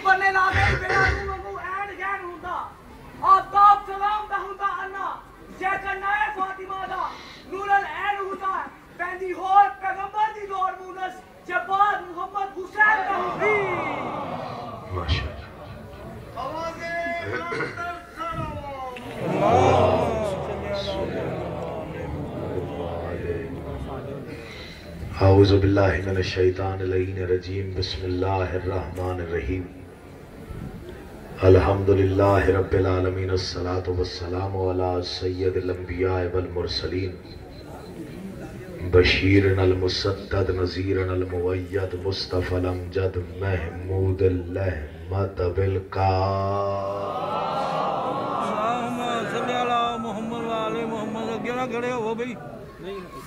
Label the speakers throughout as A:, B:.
A: بننے لا گئے بنا روح اینڈ گین ہوندا آفتاب سلام دا ہوندا انا جے کنائے فاطمہ دا نور العین ہوندا پیندی ہور پیغمبر دی دور مونس جے بعد محمد حسین دا ہوندی
B: ماشاءاللہ اعوذ باللہ من الشیطان اللعین الرجیم بسم اللہ الرحمن الرحیم الحمدللہ رب العالمین الصلاة والسلام علی سید الانبیاء والمرسلین بشیرن المسدد نذیرن المؤید مصطفی الامجد محمود الحمد بالکار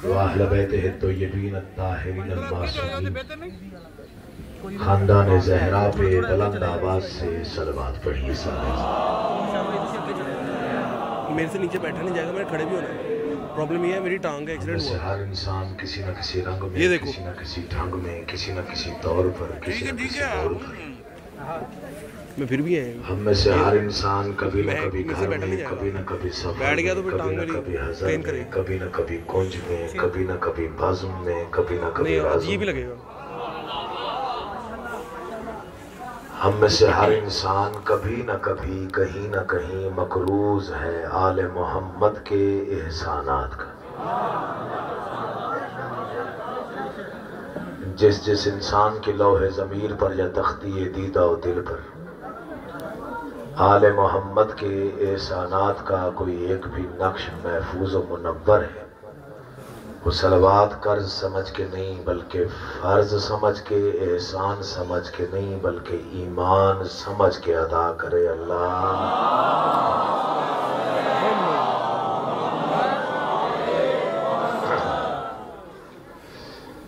B: واہل بیتہ الطیبین الطاہرین المعصومین خاندان زہرا پہ بلند آواز سے صلوات پڑھیے سارے
C: میرے سے نیچے بیٹھا نہیں جائے گا، میں کھڑے بھی ہونا ہے۔ پرابلم یہ ہے میری ٹانگ کا ایکسیڈنٹ
B: سے
C: ہوا
B: ہر انسان کسی نہ کسی رنگ میں کسی نہ کسی ڈھنگ میں کسی نہ کسی طور پر کسی نہ کسی طور پر
C: میں پھر بھی آئے
B: ہم میں سے ہر انسان کبھی نہ کبھی گھر میں کبھی نہ کبھی سفر
C: بیٹھ گیا تو
B: میں
C: پھر
B: کبھی
C: ٹانگ
B: نہ
C: میری
B: کبھی حضر
C: پین
B: میں
C: کرے
B: کبھی نہ کبھی کنج میں کبھی نہ کبھی بازم میں کبھی نہ کبھی
C: نہیں
B: رازم
C: عجیب ہی لگے گا۔
B: ہم میں سے ہر انسان کبھی نہ کبھی کہیں نہ کہیں مقروض ہے آل محمد کے احسانات کا۔ جس جس انسان کے لوح ضمیر پر یا تختی دیدہ و دل پر آل محمد کے احسانات کا کوئی ایک بھی نقش محفوظ و منور ہے، وہ صلوات قرض سمجھ کے نہیں بلکہ فرض سمجھ کے، احسان سمجھ کے نہیں بلکہ ایمان سمجھ کے ادا کرے۔ اللہ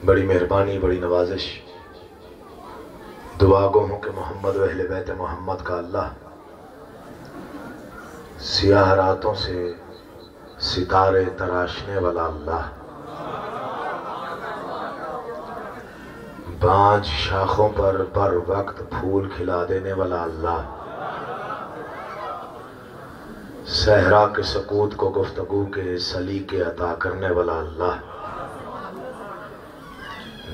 B: بڑی مہربانی، بڑی نوازش، دعا گو ہوں کہ محمد و اہل بیت محمد کا اللہ سیاہ راتوں سے ستارے تراشنے والا اللہ، بانجھ شاخوں پر بر وقت پھول کھلا دینے والا اللہ، صحرا کے سکوت کو گفتگو کے سلیقے عطا کرنے والا اللہ،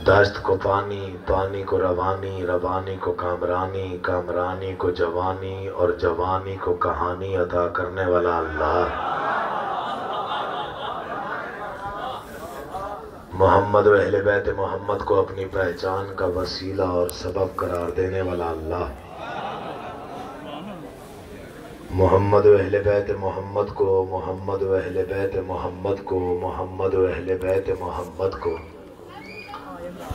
B: دست کو پانی، پانی کو روانی، روانی کو کامرانی، کامرانی کو جوانی اور جوانی کو کہانی عطا کرنے والا اللہ، محمد و اہل بیت محمد کو اپنی پہچان کا وسیلہ اور سبب قرار دینے والا اللہ، محمد و اہل بیت محمد کو، محمد و اہل بیت محمد کو، محمد و اہل بیت محمد کو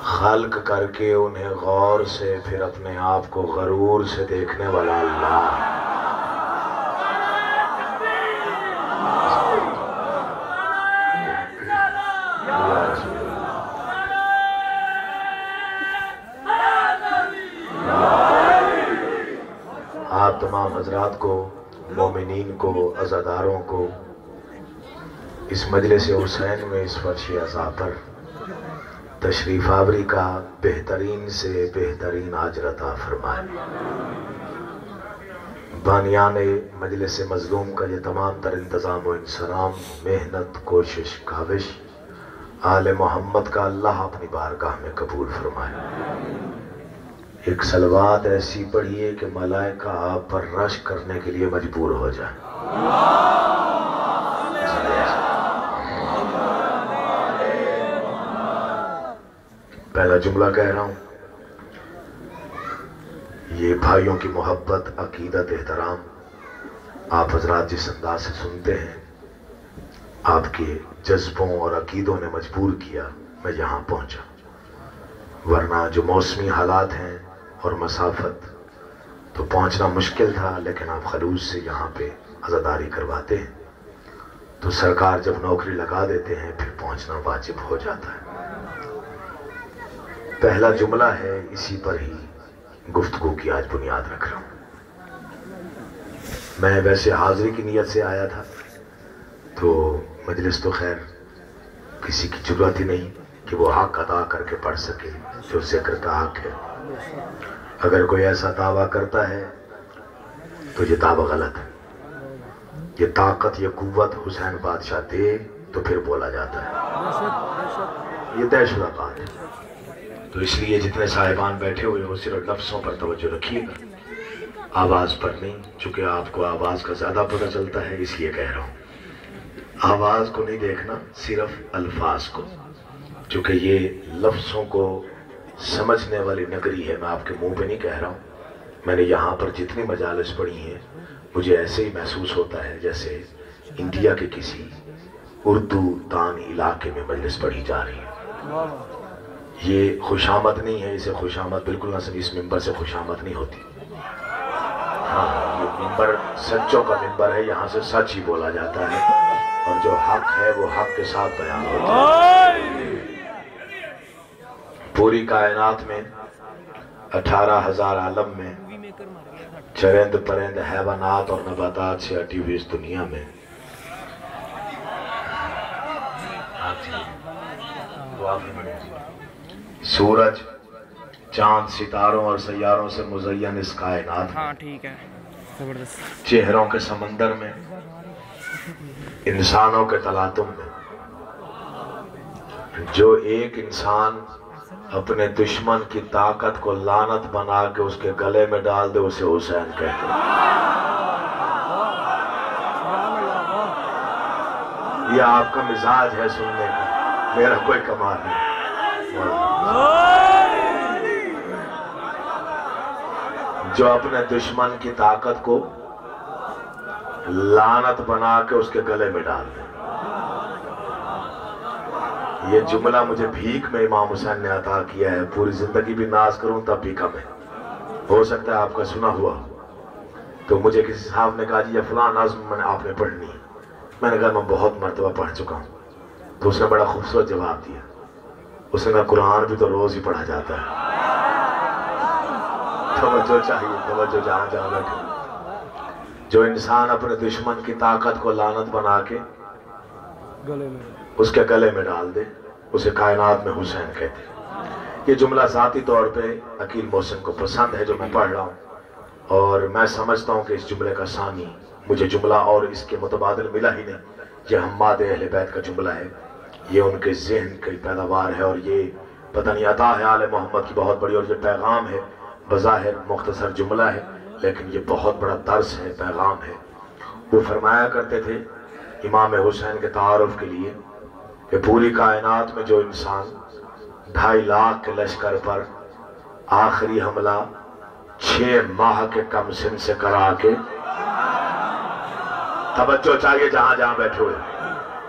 B: خلق کر کے انہیں غور سے پھر اپنے آپ کو غرور سے دیکھنے والا اللہ، آپ تمام حضرات کو، مومنین کو، عزاداروں کو اس مجلس حسین میں اس فرش عزا پر تشریف آوری کا بہترین سے بہترین اجر عطا فرمائے۔ بانیان مجلس مظلوم کا یہ تمام تر انتظام و انصرام، محنت، کوشش، کاوش آل محمد کا اللہ اپنی بارگاہ میں قبول فرمائے۔ ایک صلوات ایسی پڑھیے کہ ملائکہ آپ پر رش کرنے کے لیے مجبور ہو جائیں۔ پہلا جملہ کہہ رہا ہوں، یہ بھائیوں کی محبت، عقیدت، احترام آپ حضرات جس انداز سے سنتے ہیں، آپ کے جذبوں اور عقیدوں نے مجبور کیا میں یہاں پہنچا، ورنہ جو موسمی حالات ہیں اور مسافت تو پہنچنا مشکل تھا، لیکن آپ خلوص سے یہاں پہ عزاداری کرواتے ہیں تو سرکار جب نوکری لگا دیتے ہیں پھر پہنچنا واجب ہو جاتا ہے۔ پہلا جملہ ہے، اسی پر ہی گفتگو کی آج بنیاد رکھ رہا ہوں۔ میں ویسے حاضری کی نیت سے آیا تھا تو مجلس تو خیر کسی کی ضرورت ہی نہیں کہ وہ حق ادا کر کے پڑھ سکے جو ذکر کا حق ہے۔ अगर कोई ऐसा दावा करता है तो ये दावा गलत है। ये ताकत, ये कुव्वत हुसैन बादशाह दे तो फिर बोला जाता है, ये दहशत बात है। तो इसलिए जितने साहिबान बैठे हुए हो सिर्फ लफ्ज़ों पर तवज्जो रखिएगा, आवाज़ पर नहीं। चूँकि आपको आवाज़ का ज़्यादा पता चलता है इसलिए कह रहा हूँ। आवाज़ को नहीं देखना, सिर्फ अल्फाज को। चूँकि ये लफ्ज़ों को समझने वाली नगरी है, मैं आपके मुंह पे नहीं कह रहा हूँ। मैंने यहाँ पर जितनी मजालिस पढ़ी हैं मुझे ऐसे ही महसूस होता है जैसे इंडिया के किसी उर्दू दान इलाके में मजलिस पढ़ी जा रही है। ये खुशामद नहीं है, इसे खुशामद बिल्कुल ना समझ, इस मिंबर से खुशामद नहीं होती। हाँ, ये मिंबर सच्चों का मिंबर है, यहाँ से सच ही बोला जाता है और जो हक है वो हक के साथ बयान होता है। पूरी कायनात में 18,000 आलम में चरिंद परिंद हैवानात और नबातात से अटी हुई इस दुनिया में सूरज, चांद, सितारों और सैयारों से मुज़य्यन इस कायनात में,
D: हाँ ठीक है, जबरदस्त,
B: चेहरों के समंदर में, इंसानों के तलातुम में, जो एक इंसान अपने दुश्मन की ताकत को लानत बना के उसके गले में डाल दे उसे हुसैन कहते हैं। ये आपका मिजाज है सुनने का, मेरा कोई कमाल नहीं। जो अपने दुश्मन की ताकत को लानत बना के उसके गले में डाल दे, ये जुमला मुझे भीख में इमाम हुसैन ने अता किया है। पूरी जिंदगी भी नाज करूं तब भी कम है। हो सकता है आपका सुना हुआ। तो मुझे किसी साहब ने कहा जी ये फलां नज़्म मैंने आपने पढ़नी है। मैंने कहा मैं बहुत मरतबा पढ़ चुका हूँ। तो उसने बड़ा खूबसूरत जवाब दिया। उसने कहा कुरान भी तो रोज ही पढ़ा जाता है। तवज्जो चाहिए, तवज्जो जहां जहां बैठे। जो इंसान अपने दुश्मन की ताकत को लानत बना के उसके गले में डाल दे उसे कायनात में हुसैन कहते हैं। ये जुमला ज़ाती तौर पे अकील मोहसिन को पसंद है जो मैं पढ़ रहा हूँ और मैं समझता हूँ कि इस जुमले का सानी मुझे जुमला और इसके मुतबादिल मिला ही नहीं। ये हम्माद अहले बैत का जुमला है, ये उनके ज़हन की पैदावार है और ये पता नहीं अता है आले मोहम्मद की बहुत बड़ी। और ये पैगाम है, बज़ाहिर मुख्तसर जुमला है लेकिन ये बहुत बड़ा दर्स है, पैगाम है। वो फरमाया करते थे इमाम हुसैन के तारुफ के लिए कि पूरी कायनात में जो इंसान 2.5 लाख के लश्कर पर आखिरी हमला 6 माह के कम सिन से करा के, तवज्जो चाहिए जहां जहां बैठे हुए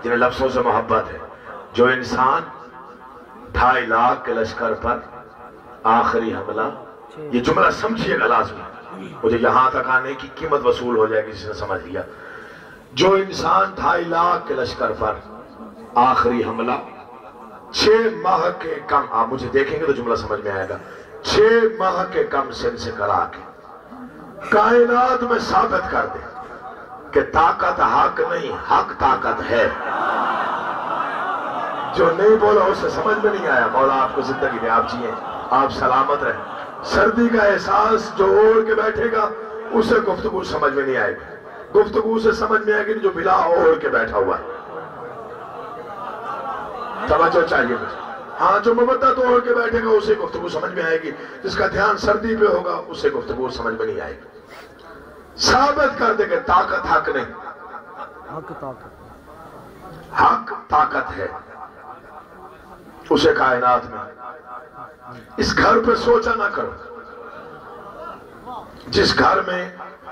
B: जिन्हें लफ्जों से मोहब्बत है, जो इंसान 2.5 लाख के लश्कर पर आखिरी हमला, ये जुमला समझिएगा लाजमी, मुझे यहां तक आने की कीमत वसूल हो जाएगी जिसने समझ लिया। जो इंसान 2.5 लाख के लश्कर पर आखिरी हमला 6 माह के कम, आप मुझे देखेंगे तो जुमला समझ में आएगा, 6 माह के कम सिन से करा के कायनात में साबित कर दे कि ताकत हक नहीं, हक ताकत है। जो नहीं बोला उसे समझ में नहीं आया। मौला आपको जिंदगी में आप जिए, आप सलामत रहे। सर्दी का एहसास जो ओढ़ के बैठेगा उसे गुफ्तगू समझ में नहीं आएगी, गुफ्तगू से समझ में आएगी जो बिला ओढ़ के बैठा हुआ है। तवज्जो चाहिए मुझे। हाँ, जो मबद्दत ओढ़ के बैठेगा उसे गुफ्तगू समझ में आएगी, जिसका ध्यान सर्दी पे होगा उसे गुफ्तगू समझ में नहीं आएगी। साबित कर दे कि ताकत हक नहीं, हक ताकत है। उसे कायनात में इस घर पे सोचा ना करो जिस घर में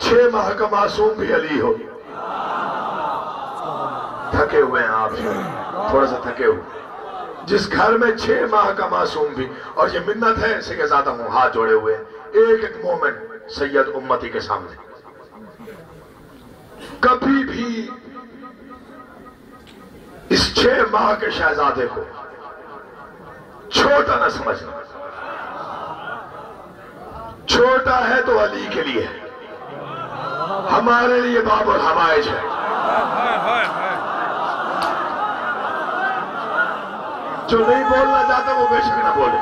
B: 6 माह का मासूम भी अली हो। थके हुए हैं आप, थोड़ा सा थके हुए। जिस घर में 6 माह का मासूम भी, और ये मिन्नत है सैयदाता हूं हाथ जोड़े हुए एक एक मोमेंट सैयद उम्मती के सामने, कभी भी इस 6 माह के शहजादे को छोटा ना समझना। छोटा है तो अली के लिए, हमारे लिए बाबुल हवाइज है। जो नहीं बोलना चाहता वो बेशक ना बोले।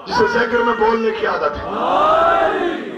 B: जिसे ज़िक्र में बोलने की आदत है।